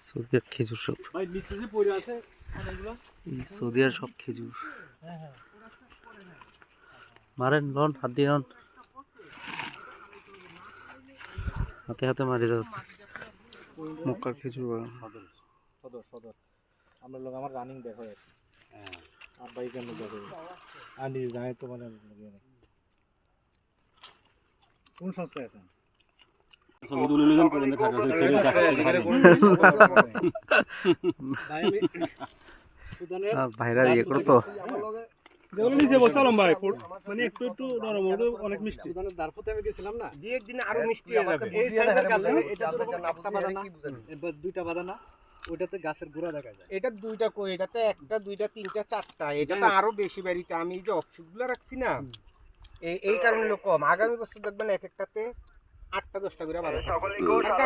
Saudi আর খেজুর সব Saudi আর সব খেজুর মারেন লন হাত দিয়ে লন হাতে হাতে মারি দাও মক্কার খেজুর বাগান সদর আমরা লোক আমার রানিং দেখো আর বাইক কেন দেখো আর নিজে যায় তো মানে কোন সংস্থায় আছেন ভাইরা ইয়ে করো তো যেগুলো নিচে বসালাম ভাই মানে একটু একটু নরম অনেক মিষ্টি দারফতে আমি গেছিলাম না দুই একদিনে আরো মিষ্টি হয়ে যাবে এই সাইজের গাছে এটা তো একটা বাদানা এবার দুইটা বাদানা ওইটাতে গাছের গোড়া দেখা যায় এটা দুইটা কই এটাতে একটা দুইটা তিনটা চারটা এটাতে আরো বেশি বেরিতে আমি যে অফশুটগুলো রাখছি না এই কারণে লোক কম আগামী বছর দেখবেন এক একটাতে 8টা 10টা করে বাদানা